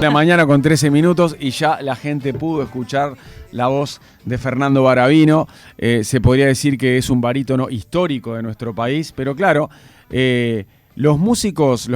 La mañana con 13 minutos y ya la gente pudo escuchar la voz de Fernando Baravino. Se podría decir que es un barítono histórico de nuestro país, pero claro, los músicos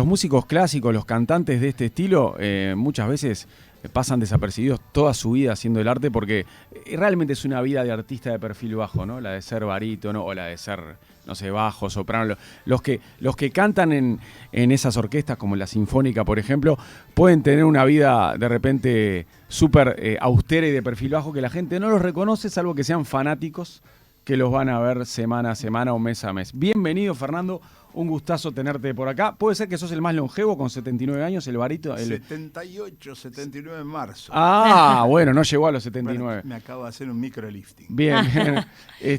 clásicos, los cantantes de este estilo, muchas veces pasan desapercibidos toda su vida haciendo el arte porque realmente es una vida de artista de perfil bajo, ¿no? La de ser barítono o la de ser, no sé, bajo, soprano. Los que cantan en esas orquestas como la Sinfónica, por ejemplo, pueden tener una vida de repente súper austera y de perfil bajo que la gente no los reconoce, salvo que sean fanáticos que los van a ver semana a semana o mes a mes. Bienvenido, Fernando. Un gustazo tenerte por acá. ¿Puede ser que sos el más longevo con 79 años, el barítono? 78, 79 en marzo. Ah, bueno, no llegó a los 79. Bueno, me acabo de hacer un microlifting. Bien, bien.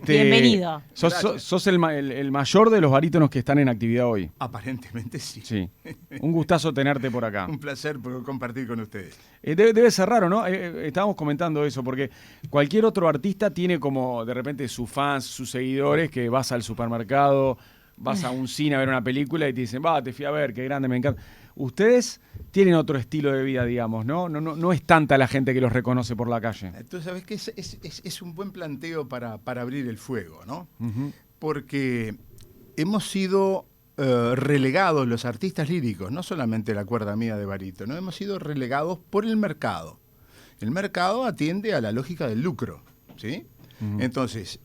Bienvenido. Sos el mayor de los barítonos que están en actividad hoy. Aparentemente sí. Sí. Un gustazo tenerte por acá. Un placer compartir con ustedes. Debe ser raro, ¿no? Estábamos comentando eso, porque cualquier otro artista tiene como de repente sus fans, sus seguidores, que vas al supermercado, vas a un cine a ver una película y te dicen, te fui a ver, qué grande, me encanta. Ustedes tienen otro estilo de vida, digamos, ¿no? No es tanta la gente que los reconoce por la calle. Tú sabes que es un buen planteo para abrir el fuego, ¿no? Uh-huh. Porque hemos sido relegados los artistas líricos, no solamente la cuerda mía de barítono, hemos sido relegados por el mercado. El mercado atiende a la lógica del lucro, ¿sí? Uh-huh. Entonces,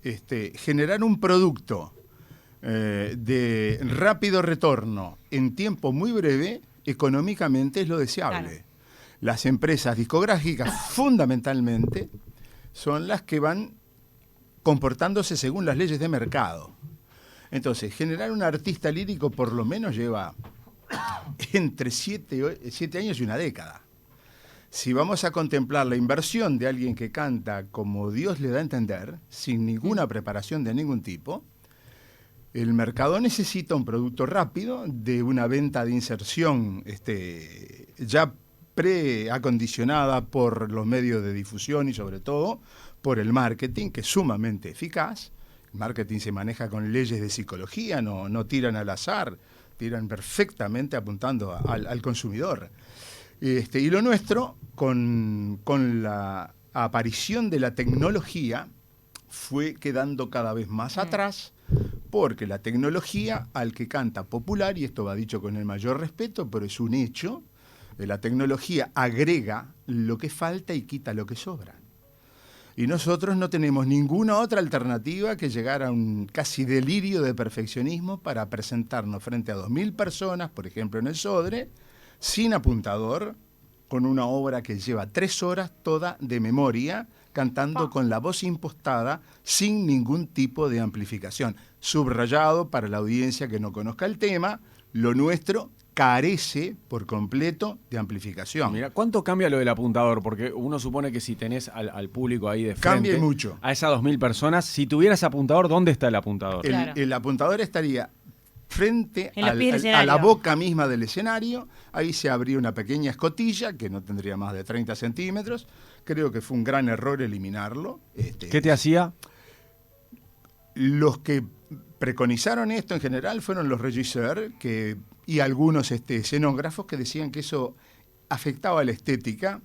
generar un producto de rápido retorno en tiempo muy breve, económicamente es lo deseable. Claro. Las empresas discográficas fundamentalmente son las que van comportándose según las leyes de mercado. Entonces, generar un artista lírico por lo menos lleva entre 7 años y una década. Si vamos a contemplar la inversión de alguien que canta como Dios le da a entender, sin ninguna preparación de ningún tipo, el mercado necesita un producto rápido de una venta de inserción ya preacondicionada por los medios de difusión y sobre todo por el marketing, que es sumamente eficaz. El marketing se maneja con leyes de psicología, no tiran al azar, tiran perfectamente apuntando al consumidor. Y lo nuestro, con la aparición de la tecnología, fue quedando cada vez más atrás, porque la tecnología al que canta popular, y esto va dicho con el mayor respeto, pero es un hecho, la tecnología agrega lo que falta y quita lo que sobra. Y nosotros no tenemos ninguna otra alternativa que llegar a un casi delirio de perfeccionismo para presentarnos frente a 2.000 personas, por ejemplo en el Sodre, sin apuntador, con una obra que lleva 3 horas toda de memoria, cantando con la voz impostada, sin ningún tipo de amplificación. Subrayado para la audiencia que no conozca el tema, lo nuestro carece por completo de amplificación. Mira, ¿cuánto cambia lo del apuntador? Porque uno supone que si tenés al público ahí de frente, cambia mucho. A esas 2.000 personas, si tuvieras apuntador, ¿dónde está el apuntador? Claro. El apuntador estaría frente a la boca misma del escenario. Ahí se abría una pequeña escotilla que no tendría más de 30 centímetros. Creo que fue un gran error eliminarlo. ¿Qué te hacía? Los que preconizaron esto en general fueron los regisseurs y algunos escenógrafos que decían que eso afectaba la estética.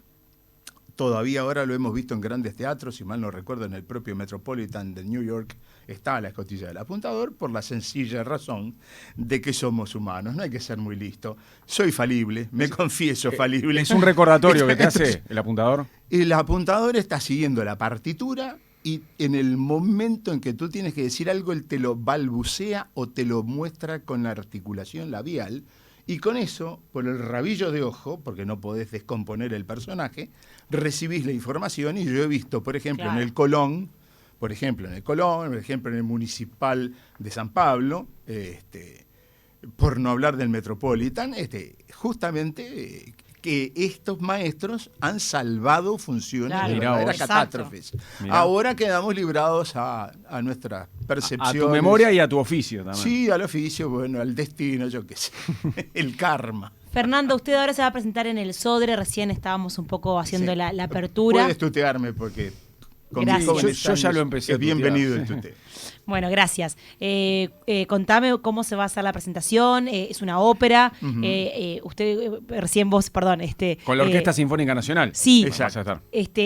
Todavía ahora lo hemos visto en grandes teatros, si mal no recuerdo, en el propio Metropolitan de New York está la escotilla del apuntador, por la sencilla razón de que somos humanos, no hay que ser muy listo. Soy falible, me confieso falible. ¿Es un recordatorio que te hace el apuntador? El apuntador está siguiendo la partitura y en el momento en que tú tienes que decir algo, él te lo balbucea o te lo muestra con la articulación labial. Y con eso, por el rabillo de ojo, porque no podés descomponer el personaje, recibís la información. Y yo he visto, por ejemplo, en el Colón, por ejemplo, en el Municipal de San Pablo, por no hablar del Metropolitan, justamente que estos maestros han salvado funciones de verdaderas catástrofes. Ahora quedamos librados a nuestras percepciones. A tu memoria y a tu oficio también. Sí, al oficio, bueno, al destino, yo qué sé, el karma. Fernando, usted ahora se va a presentar en el Sodre, recién estábamos un poco haciendo la apertura. Puedes tutearme porque Gracias. Yo ya lo empecé a tutear. Bienvenido el tuteo. Bueno, gracias. Contame cómo se va a hacer la presentación. Es una ópera. Perdón. Con la Orquesta Sinfónica Nacional. Sí. Vas a estar.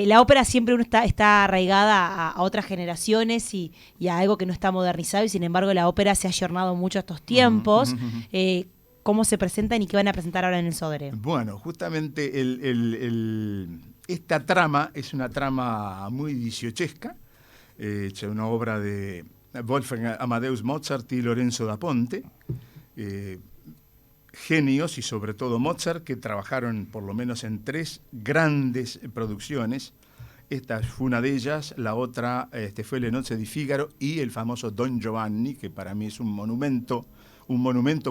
La ópera siempre uno está arraigada a otras generaciones y a algo que no está modernizado, y sin embargo la ópera se ha ayornado mucho a estos tiempos. ¿Cómo se presentan y qué van a presentar ahora en el Sodre? Bueno, justamente esta trama es una trama muy dieciochesca, hecha una obra de Wolfgang Amadeus Mozart y Lorenzo da Ponte, genios, y sobre todo Mozart, que trabajaron por lo menos en 3 grandes producciones. Esta fue una de ellas, la otra fue Le Nozze di Figaro y el famoso Don Giovanni, que para mí es un monumento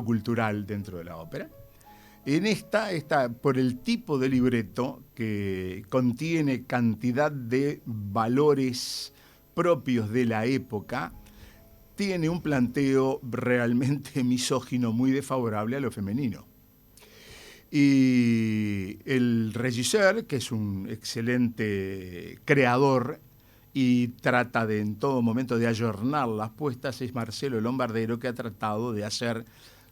cultural dentro de la ópera. En esta, por el tipo de libreto que contiene cantidad de valores propios de la época, tiene un planteo realmente misógino, muy desfavorable a lo femenino. Y el regisseur, que es un excelente creador y trata en todo momento de ayornar las puestas, es Marcelo Lombardero, que ha tratado de hacer,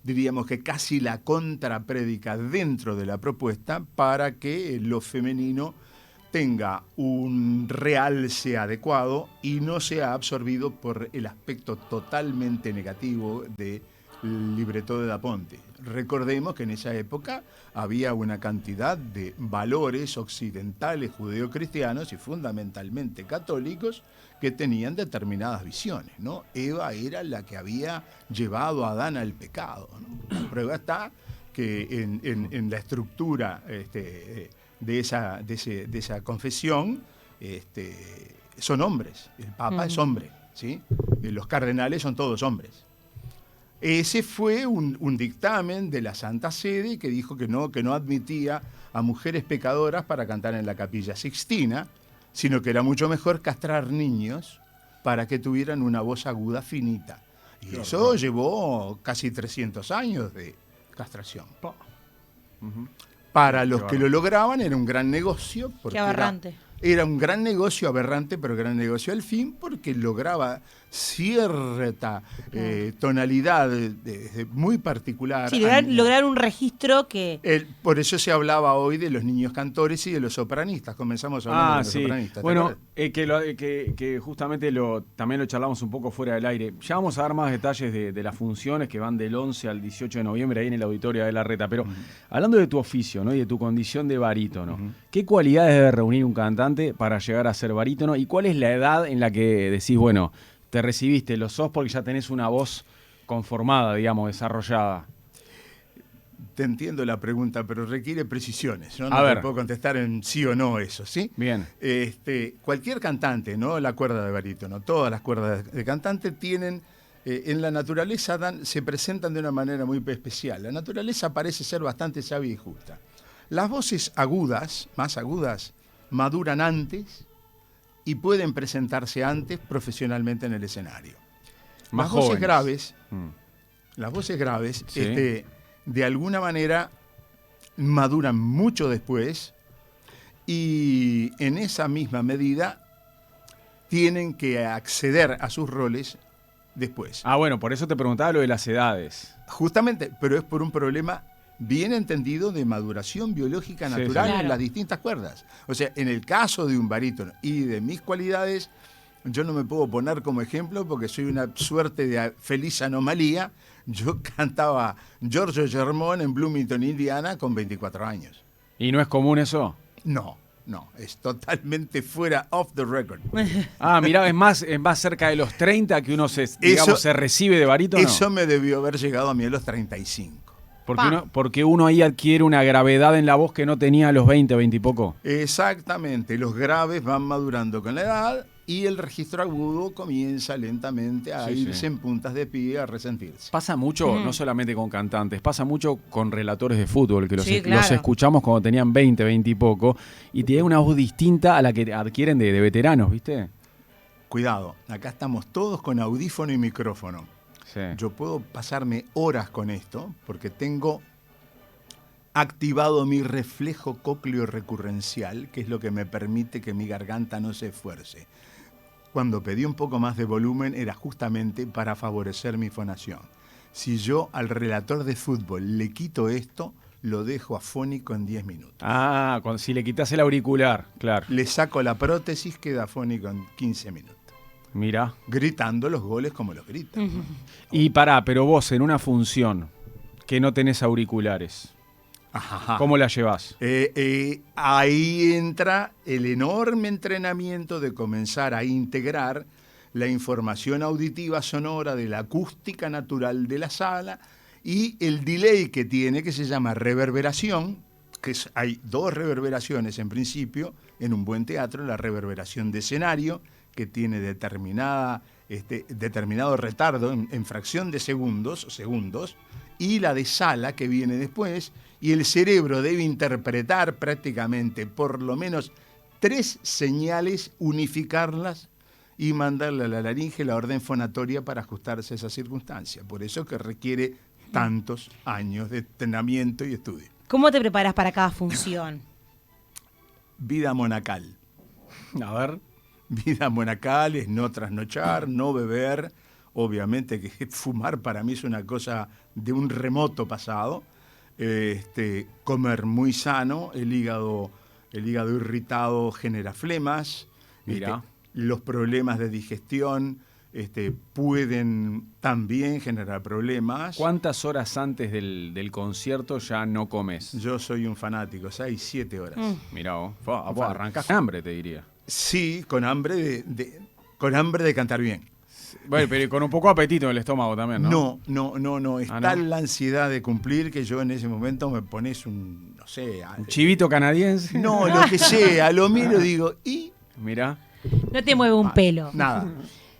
diríamos que casi la contraprédica dentro de la propuesta para que lo femenino tenga un realce adecuado y no sea absorbido por el aspecto totalmente negativo del libreto de Da Ponte. Recordemos que en esa época había una cantidad de valores occidentales judeocristianos y fundamentalmente católicos que tenían determinadas visiones, ¿no? Eva era la que había llevado a Adán al pecado, ¿no? La prueba está que en la estructura de esa confesión son hombres. El Papa es hombre, ¿sí? Los cardenales son todos hombres. Ese fue un dictamen de la Santa Sede que dijo que no admitía a mujeres pecadoras para cantar en la Capilla Sixtina, sino que era mucho mejor castrar niños para que tuvieran una voz aguda finita. Y eso llevó casi 300 años de castración. Para los que lo lograban era un gran negocio. Qué aberrante. Era un gran negocio aberrante, pero gran negocio al fin, porque lograba cierta tonalidad muy particular. Sí, lograr un registro que... Por eso se hablaba hoy de los niños cantores y de los sopranistas. Comenzamos hablando de los sopranistas. Bueno, que justamente también lo charlamos un poco fuera del aire. Ya vamos a dar más detalles de las funciones que van del 11 al 18 de noviembre ahí en el Auditorio de la Reta. Pero hablando de tu oficio, ¿no? Y de tu condición de barítono, ¿qué cualidades debe reunir un cantante para llegar a ser barítono? ¿Y cuál es la edad en la que decís, bueno, te recibiste, lo sos porque ya tenés una voz conformada, digamos, desarrollada? Te entiendo la pregunta, pero requiere precisiones, ¿no? A ver. Te puedo contestar en sí o no eso, ¿sí? Bien. Cualquier cantante, ¿no? La cuerda de barítono, todas las cuerdas de cantante tienen, en la naturaleza se presentan de una manera muy especial. La naturaleza parece ser bastante sabia y justa. Las voces agudas, más agudas, maduran antes y pueden presentarse antes profesionalmente en el escenario. Más las voces graves, Sí. De alguna manera maduran mucho después y en esa misma medida tienen que acceder a sus roles después. Ah, bueno, por eso te preguntaba lo de las edades. Justamente, pero es por un problema bien entendido de maduración biológica natural Claro. en las distintas cuerdas. O sea, en el caso de un barítono y de mis cualidades, yo no me puedo poner como ejemplo porque soy una suerte de feliz anomalía. Yo cantaba Giorgio Germón en Bloomington, Indiana, con 24 años. ¿Y no es común eso? No, es totalmente fuera off the record. Ah, mirá, es más cerca de los 30 que uno se recibe de barítono. Eso me debió haber llegado a mí a los 35. Porque uno ahí adquiere una gravedad en la voz que no tenía a los 20 y poco. Exactamente, los graves van madurando con la edad y el registro agudo comienza lentamente a irse en puntas de pie, a resentirse. Pasa mucho, no solamente con cantantes, pasa mucho con relatores de fútbol, que los claro. escuchamos cuando tenían 20 y poco, y tienen una voz distinta a la que adquieren de veteranos, ¿viste? Cuidado, acá estamos todos con audífono y micrófono. Sí. Yo puedo pasarme horas con esto porque tengo activado mi reflejo cócleo recurrencial, que es lo que me permite que mi garganta no se esfuerce. Cuando pedí un poco más de volumen era justamente para favorecer mi fonación. Si yo al relator de fútbol le quito esto, lo dejo afónico en 10 minutos. Ah, si le quitas el auricular, claro. Le saco la prótesis, queda afónico en 15 minutos. Mira. Gritando los goles como los gritan. Y pero vos en una función que no tenés auriculares, Ajá. ¿cómo la llevás? Ahí entra el enorme entrenamiento de comenzar a integrar la información auditiva sonora de la acústica natural de la sala y el delay que tiene, que se llama reverberación, hay dos reverberaciones en principio en un buen teatro: la reverberación de escenario, que tiene determinado retardo en fracción de segundos, y la de sala, que viene después, y el cerebro debe interpretar prácticamente por lo menos 3 señales, unificarlas y mandarle a la laringe la orden fonatoria para ajustarse a esa circunstancia. Por eso que requiere tantos años de entrenamiento y estudio. ¿Cómo te preparas para cada función? Vida monacal. A ver. Vida monacal es no trasnochar, no beber. Obviamente que fumar para mí es una cosa de un remoto pasado. Comer muy sano, el hígado irritado genera flemas. Mira. Los problemas de digestión pueden también generar problemas. ¿Cuántas horas antes del concierto ya no comes? Yo soy un fanático, 6, 7 horas. Mirá vos arrancás con hambre, te diría. Sí, con hambre de cantar bien. Bueno, pero con un poco de apetito en el estómago también, ¿no? No. Es tal la ansiedad de cumplir que yo en ese momento me pones un chivito canadiense. No, lo que sea, lo miro y digo, ¿y? Mirá. No te mueve un pelo. Nada.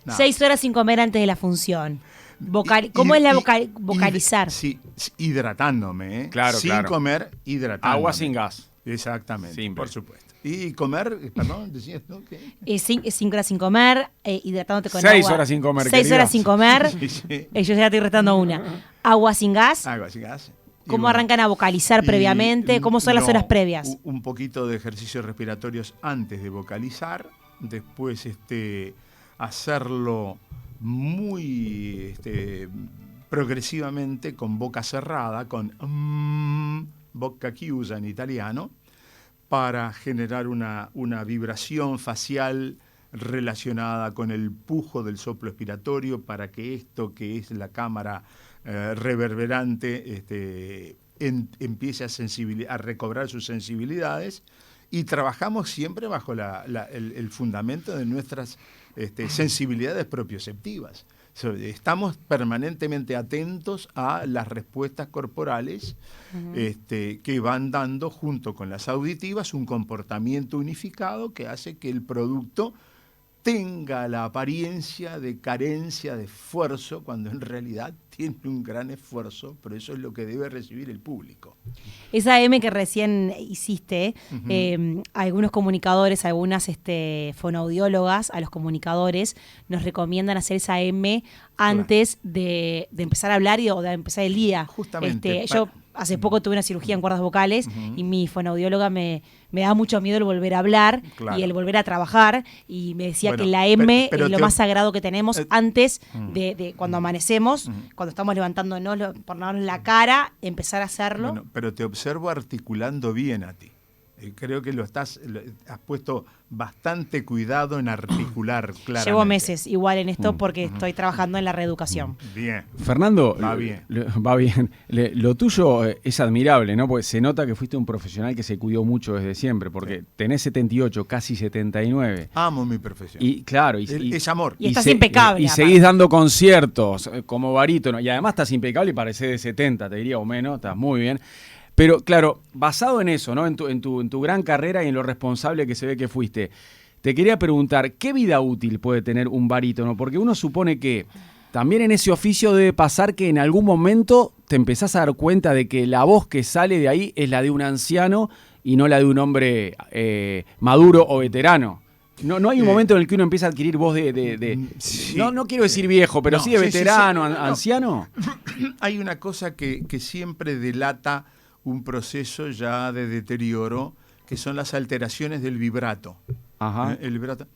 6 horas sin comer antes de la función. ¿Cómo es vocalizar? Sí, hidratándome, ¿eh? Claro, sin comer, hidratándome. Agua sin gas. Exactamente, Simple. por supuesto. Y comer, perdón, decías, ¿no? ¿Qué? 5 horas sin comer, hidratándote con 6 agua. horas sin comer, 6 horas sin comer. Sí. Yo ya estoy restando una. Agua sin gas. Agua sin gas. ¿Cómo arrancan a vocalizar previamente? ¿Cómo son las horas previas? Un poquito de ejercicios respiratorios antes de vocalizar. Después hacerlo muy progresivamente con boca cerrada, con bocca chiusa en italiano, para generar una vibración facial relacionada con el pujo del soplo expiratorio, para que esto que es la cámara reverberante empiece a recobrar sus sensibilidades. Y trabajamos siempre bajo el fundamento de nuestras sensibilidades propioceptivas. Estamos permanentemente atentos a las respuestas corporales que van dando, junto con las auditivas, un comportamiento unificado que hace que el producto tenga la apariencia de carencia de esfuerzo, cuando en realidad tiene un gran esfuerzo, pero eso es lo que debe recibir el público. Esa M que recién hiciste, algunos comunicadores, algunas fonoaudiólogas, a los comunicadores nos recomiendan hacer esa M antes de empezar a hablar o de empezar el día. Justamente. Yo hace poco tuve una cirugía en cuerdas vocales y mi fonoaudióloga me da mucho miedo el volver a hablar y el volver a trabajar, y me decía que la M es lo más sagrado que tenemos antes de cuando amanecemos, cuando estamos levantándonos, por la cara, empezar a hacerlo. Bueno, pero te observo articulando bien a ti. Creo que has puesto bastante cuidado en articular claramente. Llevo meses igual en esto porque estoy trabajando en la reeducación. Bien. Fernando, Va bien. Va bien. Lo tuyo es admirable, ¿no? Porque se nota que fuiste un profesional que se cuidó mucho desde siempre, porque tenés 78, casi 79. Amo mi profesión. Y claro, es amor. Y estás impecable. Y seguís dando conciertos como barítono. Y además estás impecable y parecés de 70, te diría, o menos. Estás muy bien. Pero claro, basado en eso, ¿no? En tu gran carrera y en lo responsable que se ve que fuiste, te quería preguntar, ¿qué vida útil puede tener un barítono? Porque uno supone que también en ese oficio debe pasar que en algún momento te empezás a dar cuenta de que la voz que sale de ahí es la de un anciano y no la de un hombre maduro o veterano. No hay un momento en el que uno empieza a adquirir voz Sí. No quiero decir viejo, pero sí de veterano, anciano. Hay una cosa que siempre delata un proceso ya de deterioro, que son las alteraciones del vibrato. Ajá. El vibrato.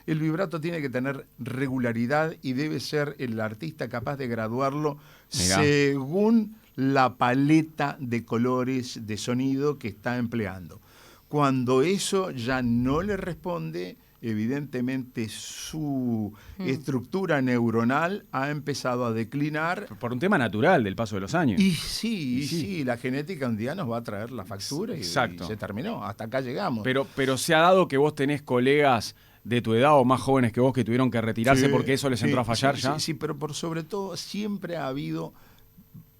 El vibrato tiene que tener regularidad y debe ser el artista capaz de graduarlo según la paleta de colores de sonido que está empleando. Cuando eso ya no le responde, evidentemente su estructura neuronal ha empezado a declinar. Por un tema natural del paso de los años. Y sí, la genética un día nos va a traer la factura y se terminó. Hasta acá llegamos. Pero se ha dado que vos tenés colegas de tu edad o más jóvenes que vos que tuvieron que retirarse porque eso les entró a fallar ya. Sí, pero por sobre todo siempre ha habido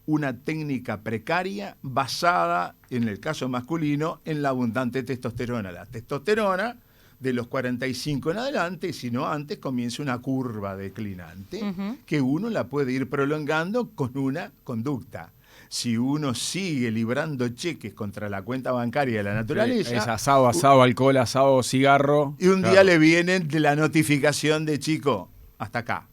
una técnica precaria basada, en el caso masculino, en la abundante testosterona. La testosterona, de los 45 en adelante, si no antes, comienza una curva declinante que uno la puede ir prolongando con una conducta. Si uno sigue librando cheques contra la cuenta bancaria de la naturaleza... Es asado, alcohol, asado, cigarro. Y un día le vienen de la notificación de chico, hasta acá.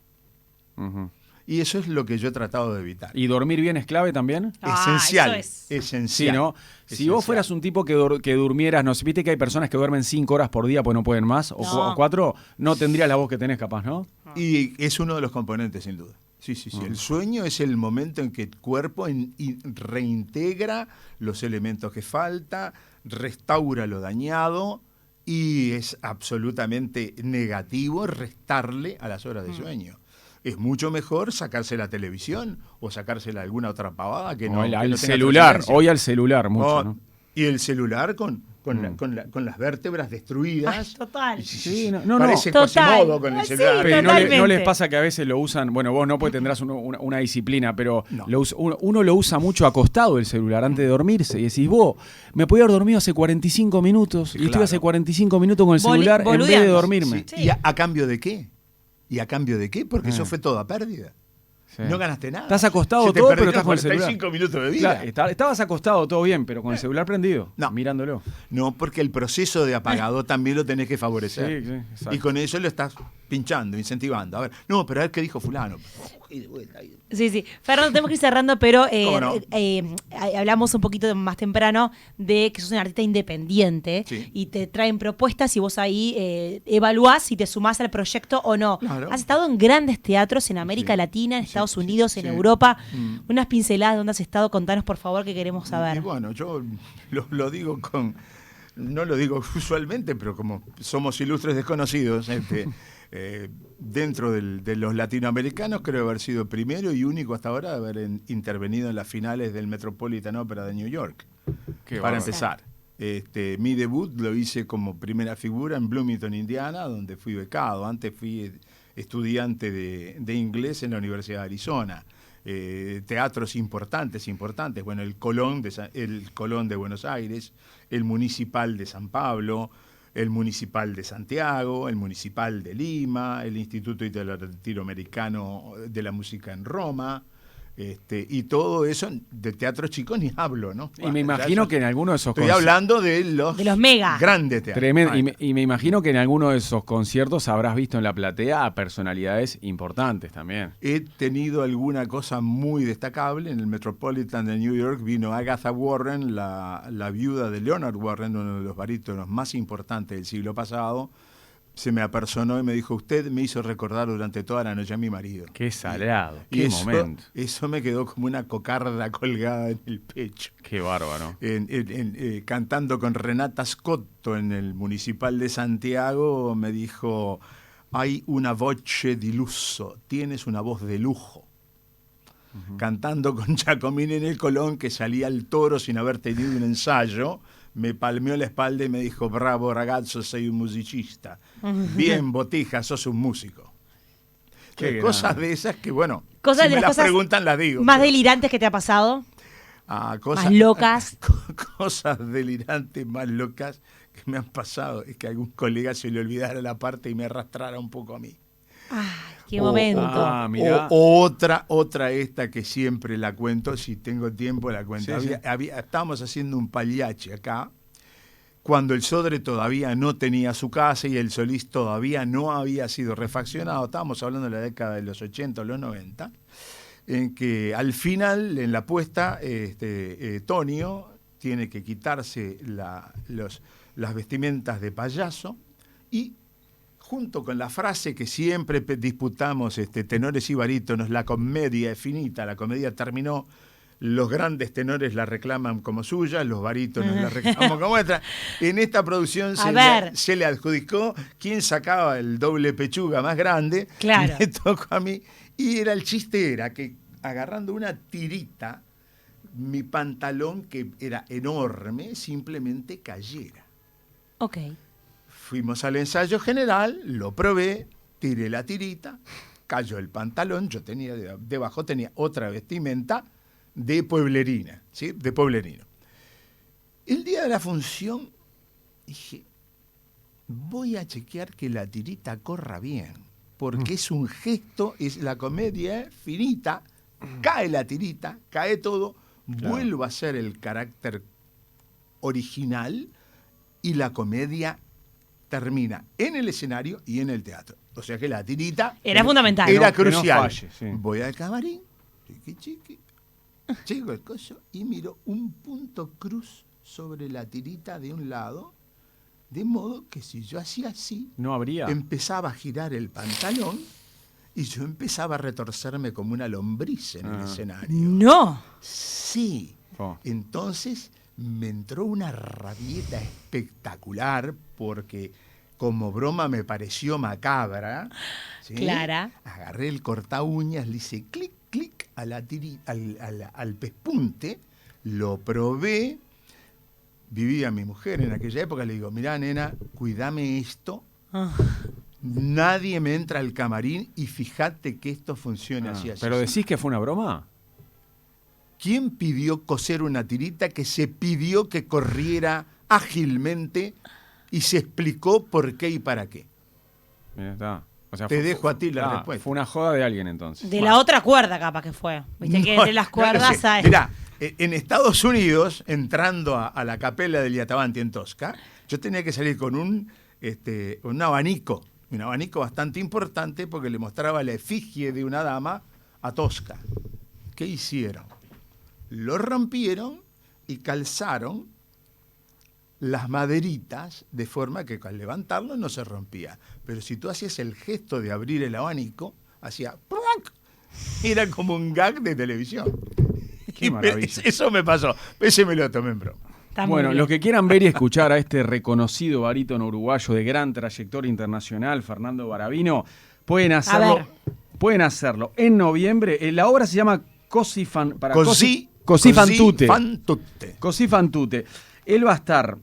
Y eso es lo que yo he tratado de evitar. ¿Y dormir bien es clave también? Esencial. Eso es. Esencial. Sí, ¿no? Si vos fueras un tipo que durmieras, no sé, viste que hay personas que duermen 5 horas por día porque no pueden más, o 4, no tendrías la voz que tenés capaz, ¿no? Y es uno de los componentes, sin duda. Sí. El sueño es el momento en que el cuerpo reintegra los elementos que falta, restaura lo dañado, y es absolutamente negativo restarle a las horas de sueño. Es mucho mejor sacarse la televisión o sacársela alguna otra pavada que no. Al celular, hoy al celular mucho, ¿no? Y el celular con las vértebras destruidas. Ay, total. Sí, total. parece Quasimodo con el celular. Pero Totalmente. no les pasa que a veces lo usan, bueno, vos no, porque tendrás una disciplina, pero No. uno lo usa mucho acostado el celular antes de dormirse y decís, vos, me podía haber dormido hace 45 minutos y estuve hace 45 minutos con el celular en vez de dormirme. Sí. ¿Y a cambio de qué? ¿Y a cambio de qué? Porque eso fue toda pérdida. Sí. No ganaste nada. Estás acostado Se te todo, pero perdieron estás con el celular. 45 minutos de vida. Claro, estabas acostado todo bien, pero con el celular prendido, mirándolo. No, porque el proceso de apagado también lo tenés que favorecer. Sí, exacto. Y con eso lo estás pinchando, incentivando. A ver, a ver qué dijo fulano. Sí. Fernando, tenemos que ir cerrando, pero ¿Cómo no? hablamos un poquito más temprano de que sos un artista independiente y te traen propuestas y vos ahí evaluás si te sumás al proyecto o no. Claro. Has estado en grandes teatros en América Latina, en Estados Unidos, en Europa. Unas pinceladas de dónde has estado, contanos por favor que queremos saber. Y bueno, yo lo digo no lo digo usualmente, pero como somos ilustres desconocidos, dentro de los latinoamericanos creo haber sido primero y único hasta ahora de haber intervenido en las finales del Metropolitan Opera de New York. Para empezar. Mi debut lo hice como primera figura en Bloomington, Indiana, donde fui becado. Antes fui estudiante de inglés en la Universidad de Arizona. Teatros importantes. Bueno, el Colón de Buenos Aires, el Municipal de San Pablo, el Municipal de Santiago, el Municipal de Lima, el Instituto Latinoamericano de la Música en Roma. Y todo eso de teatro chico ni hablo, ¿no? Y me imagino que en alguno de esos estoy hablando de los mega grandes teatros. Tremendo. Y me imagino que en alguno de esos conciertos habrás visto en la platea a personalidades importantes también. He tenido alguna cosa muy destacable. En el Metropolitan de New York vino Agatha Warren, la viuda de Leonard Warren, uno de los barítonos más importantes del siglo pasado. Se me apersonó y me dijo, usted me hizo recordar durante toda la noche a mi marido. Qué salado, y qué momento. Eso me quedó como una cocarda colgada en el pecho. Qué bárbaro. Cantando con Renata Scotto en el Municipal de Santiago, me dijo, hay una voce di lusso, tienes una voz de lujo. Cantando con Giacomini en el Colón, que salía al toro sin haber tenido un ensayo, me palmeó la espalda y me dijo, bravo ragazzo, sei un musicista. Bien, Botija, sos un músico. Cosas de esas que, bueno, cosas si de me las las cosas preguntan, las digo. ¿Más delirantes que te ha pasado? Más locas. Cosas delirantes, más locas que me han pasado. Es que a algún colega se le olvidara la parte y me arrastrara un poco a mí. Ay, qué momento. Mirá. Otra esta que siempre la cuento, si tengo tiempo la cuento. Sí, Estábamos haciendo un pagliacci acá, cuando el Sodre todavía no tenía su casa y el Solís todavía no había sido refaccionado, estábamos hablando de la década de los 80 o los 90, en que al final, en la puesta, Tonio tiene que quitarse las vestimentas de payaso y, junto con la frase que siempre disputamos tenores y barítonos, la comedia es finita, la comedia terminó, los grandes tenores la reclaman como suya, los barítonos la reclaman como nuestra. En esta producción se le adjudicó quién sacaba el doble pechuga más grande. Claro. Me tocó a mí. Y el chiste era que agarrando una tirita, mi pantalón, que era enorme, simplemente cayera. Ok. Fuimos al ensayo general, lo probé, tiré la tirita, cayó el pantalón, yo tenía debajo tenía otra vestimenta de pueblerina, ¿sí? De pueblerino. El día de la función dije, voy a chequear que la tirita corra bien, porque es un gesto, es la comedia finita, cae la tirita, cae todo, vuelvo a hacer el carácter original y la comedia termina en el escenario y en el teatro. O sea que la tirita era fundamental. Era crucial. Que no falle, sí. Voy al camarín, chiqui, llego al coso y miro un punto cruz sobre la tirita de un lado, de modo que si yo hacía así, no habría. Empezaba a girar el pantalón y yo empezaba a retorcerme como una lombriz en el escenario. ¡No! Sí. Entonces me entró una rabieta espectacular porque como broma me pareció macabra. ¿Sí? Clara. Agarré el corta uñas, le hice clic, clic a al pespunte, lo probé. Vivía mi mujer en aquella época, le digo, mirá, nena, cuidame esto. Nadie me entra al camarín y fíjate que esto funcione así. ¿Pero decís que fue una broma? ¿Quién pidió coser una tirita que se pidió que corriera ágilmente y se explicó por qué y para qué? Mira, está. O sea, te dejo a ti la respuesta. Fue una joda de alguien entonces. De la otra cuerda capaz que fue. Viste que de las cuerdas hay. Mirá, en Estados Unidos, entrando a la capela del Liatavanti en Tosca, yo tenía que salir con un abanico bastante importante porque le mostraba la efigie de una dama a Tosca. ¿Qué hicieron? Lo rompieron y calzaron las maderitas de forma que al levantarlo no se rompía. Pero si tú hacías el gesto de abrir el abanico, hacía ¡plonk! Era como un gag de televisión. Qué maravilla. Eso me pasó. Ese me lo tomé en broma. Bueno, los que quieran ver y escuchar a este reconocido barítono uruguayo de gran trayectoria internacional, Fernando Baravino, pueden hacerlo en noviembre. La obra se llama Così fan tutte. Così fan tutte. Él va a estar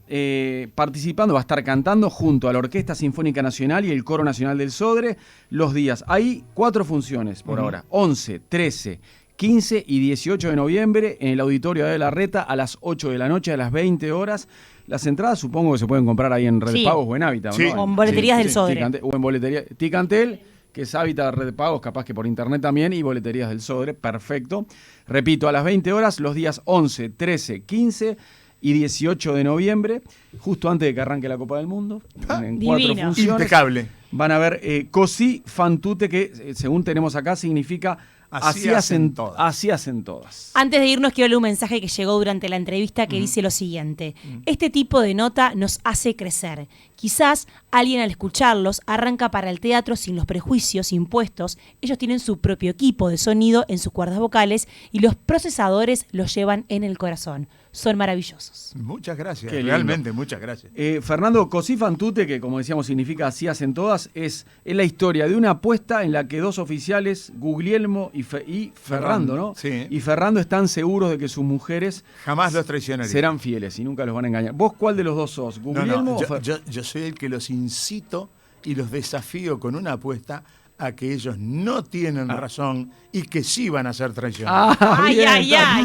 participando, va a estar cantando junto a la Orquesta Sinfónica Nacional y el Coro Nacional del Sodre los días. Hay 4 funciones por ahora, 11, 13, 15 y 18 de noviembre en el Auditorio de la Reta a las 8 de la noche, a las 20 horas. Las entradas supongo que se pueden comprar ahí en Red de Pagos o en Hábitat. Sí. ¿no? O en boleterías del Sodre. O en boletería Ticantel, que es Hábitat, Red de Pagos, capaz que por internet también, y boleterías del Sodre, perfecto. Repito, a las 20 horas, los días 11, 13, 15 y 18 de noviembre, justo antes de que arranque la Copa del Mundo, en 4 funciones. Impecable. Van a ver Così fan tutte, que según tenemos acá significa así hacen todas. Antes de irnos, quiero leer un mensaje que llegó durante la entrevista que dice lo siguiente. Este tipo de nota nos hace crecer. Quizás alguien al escucharlos arranca para el teatro sin los prejuicios impuestos. Ellos tienen su propio equipo de sonido en sus cuerdas vocales y los procesadores los llevan en el corazón. Son maravillosos. Muchas gracias, realmente, muchas gracias. Fernando, Così fan tutte, que como decíamos significa así hacen todas, es la historia de una apuesta en la que 2 oficiales, Guglielmo y Ferrando, ¿no? Sí. Y Ferrando están seguros de que sus mujeres jamás los traicionarían. Serán fieles y nunca los van a engañar. ¿Vos cuál de los dos sos? ¿Guglielmo o yo soy el que los incito y los desafío con una apuesta a que ellos no tienen razón y que sí van a ser traicionados. Ay,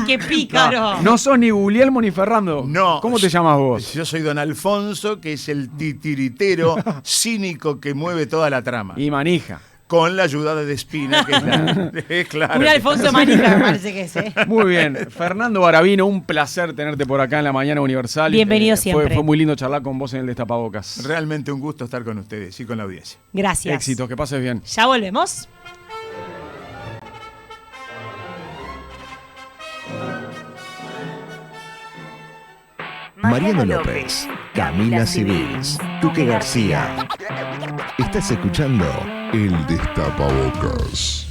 qué pícaro. No sos ni Guglielmo ni Ferrando. No. ¿Cómo te llamas vos? Yo soy don Alfonso, que es el titiritero cínico que mueve toda la trama. Y manija. con la ayuda de Despina, que claro. Un Alfonso Manica, me parece que es. Muy bien. Fernando Baravino, un placer tenerte por acá en la Mañana Universal. Bienvenido siempre. Fue muy lindo charlar con vos en el Destapabocas. Realmente un gusto estar con ustedes y con la audiencia. Gracias. Éxitos, que pases bien. Ya volvemos. Mariano López, Camila Civils, Tuque García. Estás escuchando El Destapabocas.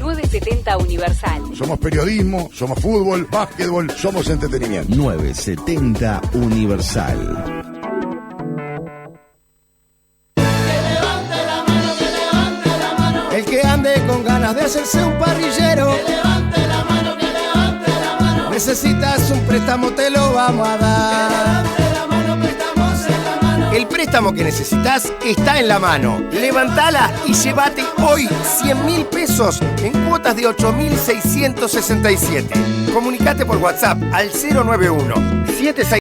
970 Universal. Somos periodismo, somos fútbol, básquetbol, somos entretenimiento. 970 Universal. El que ande con ganas de hacerse un parrillero, que levante la mano, que levante la mano. Necesitas un préstamo, te lo vamos a dar. Que levante la mano, préstamos en la mano. El préstamo que necesitas está en la mano. Levantala y llévate hoy 100.000 pesos en cuotas de 8.667. Comunicate por WhatsApp al 091 76